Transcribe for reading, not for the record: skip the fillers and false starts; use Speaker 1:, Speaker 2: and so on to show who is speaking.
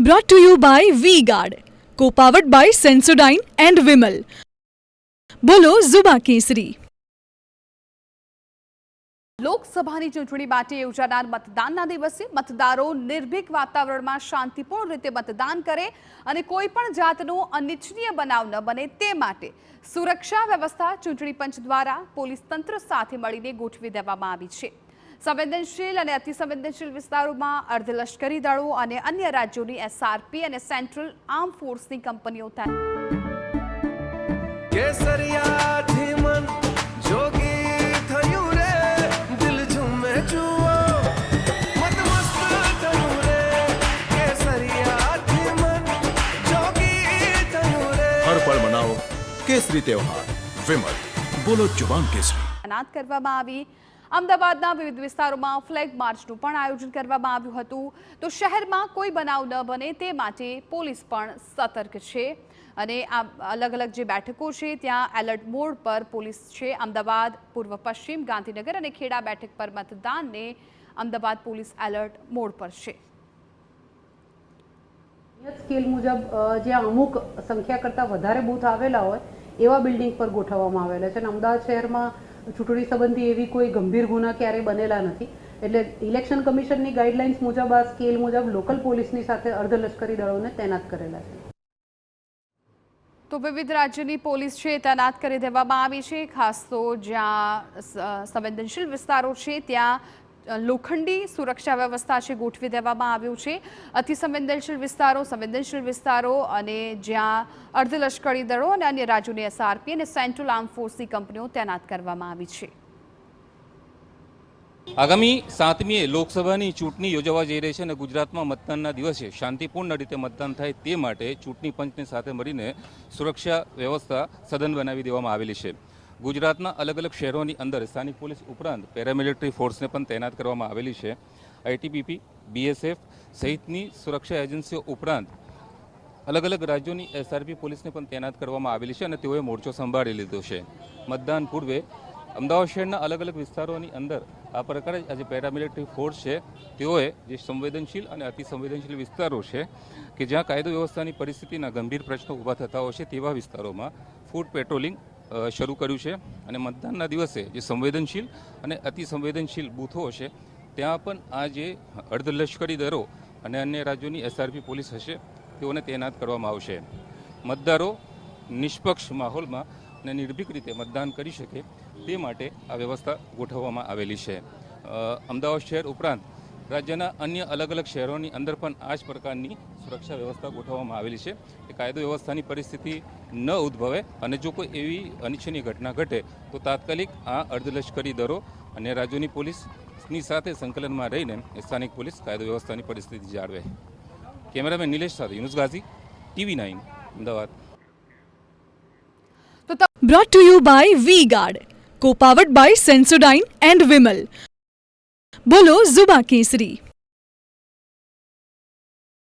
Speaker 1: Brought to you by V-Guard, co-powered by Sensodyne and Vimal. બોલો ઝુબા કેસરી.
Speaker 2: લોકસભાની ચૂંટણી માટે યોજાનાર મતદાનના દિવસે મતદારો નિર્ભીક વાતાવરણમાં શાંતિપૂર્ણ રીતે મતદાન કરે અને કોઈ પણ જાતનો અનિચ્છનીય બનાવ ન બને તે માટે સુરક્ષા વ્યવસ્થા ચૂંટણી પંચ દ્વારા પોલીસ તંત્ર સાથે મળીને ગોઠવી દેવામાં આવી છે. સંવેદનશીલ અને અતિસંવેદનશીલ વિસ્તારોમાં અર્ધલશ્કરી દળો અને અન્ય રાજ્યોની એસઆરપી અને સેન્ટ્રલ આર્મ ફોર્સની કંપનીઓ
Speaker 3: કેસરી તહેવાર વિમલ બોલો જુબાન કેસરી
Speaker 2: તૈનાત કરવામાં આવી. અમદાવાદના વિવિધ વિસ્તારોમાં ફ્લેગ માર્ચનું પણ આયોજન કરવામાં આવ્યું હતું. તો શહેરમાં કોઈ બનાવ ન બને તે માટે પોલીસ પણ સતર્ક છે અને આ અલગ અલગ જે બેઠકો છે ત્યાં એલર્ટ મોડ પર પોલીસ છે. અમદાવાદ, પૂર્વ પશ્ચિમ, ગાંધીનગર અને ખેડા બેઠક પર મતદાનને અમદાવાદ પોલીસ એલર્ટ મોડ પર છે.
Speaker 4: સ્કેલ મુજબ જ્યાં અમુક સંખ્યા કરતાં વધારે બૂથ આવેલા હોય એવા બિલ્ડિંગ પર ગોઠવવામાં આવેલા છે અને અમદાવાદ શહેરમાં ચૂંટણી સંબંધી એવી કોઈ ગંભીર ગુના ક્યારેય બનેલા નથી. એટલે ઇલેક્શન કમિશનની ગાઈડલાઇન્સ મુજબ આ સ્કેલ મુજબ લોકલ પોલીસની સાથે અર્ધલશ્કરી દળોને તૈનાત કરેલા છે.
Speaker 2: તો વિવિધ રાજ્યની પોલીસ છે તૈનાત કરી દેવામાં આવી છે. ખાસ તો જ્યાં સંવેદનશીલ વિસ્તારો છે ત્યાં લોખંડી સુરક્ષા વ્યવસ્થા છે ગોઠવી દેવામાં આવ્યું છે. અતિસંવેદનશીલ વિસ્તારો, સંવેદનશીલ વિસ્તારો અને જ્યાં અર્ધલશ્કરી દળો અને અન્ય રાજ્યોની એસઆરપી અને સેન્ટ્રલ આર્મ ફોર્સની કંપનીઓ તૈનાત કરવામાં આવી છે.
Speaker 5: આગામી 7મીએ લોકસભાની ચૂંટણી યોજાવા જઈ રહી છે અને ગુજરાતમાં મતદાનના દિવસે શાંતિપૂર્ણ રીતે મતદાન થાય તે માટે ચૂંટણી પંચની સાથે મળીને સુરક્ષા વ્યવસ્થા સઘન બનાવી દેવામાં આવેલી છે. ગુજરાતના અલગ અલગ શહેરોની અંદર સ્થાનિક પોલીસ ઉપરાંત પેરામિલિટરી ફોર્સને પણ તૈનાત કરવામાં આવેલી છે. આઈટીબીપી, બીએસએફ સહિતની સુરક્ષા એજન્સીઓ ઉપરાંત અલગ અલગ રાજ્યોની એસઆરપી પોલીસને પણ તૈનાત કરવામાં આવેલી છે અને તેઓએ મોરચો સંભાળી લીધો છે. મતદાન પૂર્વે અમદાવાદ શહેરના અલગ અલગ વિસ્તારોની અંદર આ પ્રકારે આજે પેરામિલિટરી ફોર્સ છે તેઓએ જે સંવેદનશીલ અને અતિસંવેદનશીલ વિસ્તારો છે કે જ્યાં કાયદો વ્યવસ્થાની પરિસ્થિતિના ગંભીર પ્રશ્નો ઊભા થતા હોય છે તેવા વિસ્તારોમાં ફૂટ પેટ્રોલિંગ શરૂ કર્યું છે અને મતદાનના દિવસે જે સંવેદનશીલ અને અતિસંવેદનશીલ બૂથો હશે ત્યાં પણ આ જે અર્ધલશ્કરી દળો અને અન્ય રાજ્યોની એસઆરપી પોલીસ હશે તેઓને તૈનાત કરવામાં આવશે. મતદારો નિષ્પક્ષ માહોલમાં અને નિર્ભીક રીતે મતદાન કરી શકે તે માટે આ વ્યવસ્થા ગોઠવવામાં આવેલી છે. અમદાવાદ શહેર ઉપરાંત રાજ્યના અન્ય અલગ અલગ શહેરોની અંદર પણ આ જ પ્રકારની સુરક્ષા વ્યવસ્થા ગોઠવવામાં આવેલી છે કે કાયદો વ્યવસ્થાની પરિસ્થિતિ ન ઉદ્ભવે અને જો કોઈ એવી અનિચ્છનીય ઘટના ઘટે તો તાત્કાલિક આ અર્ધલશ્કરી દળો અને રાજ્યોની પોલીસની સાથે સંકલનમાં રહીને સ્થાનિક પોલીસ કાયદો વ્યવસ્થાની પરિસ્થિતિ જાળવે. કેમેરામેન નિલેશ સાથે Yunus Ghazi, TV9 Ahmedabad.
Speaker 1: Brought to you by V-Guard, co-powered by Sensodyne and Vimal. બોલો ઝુબા કેસરી.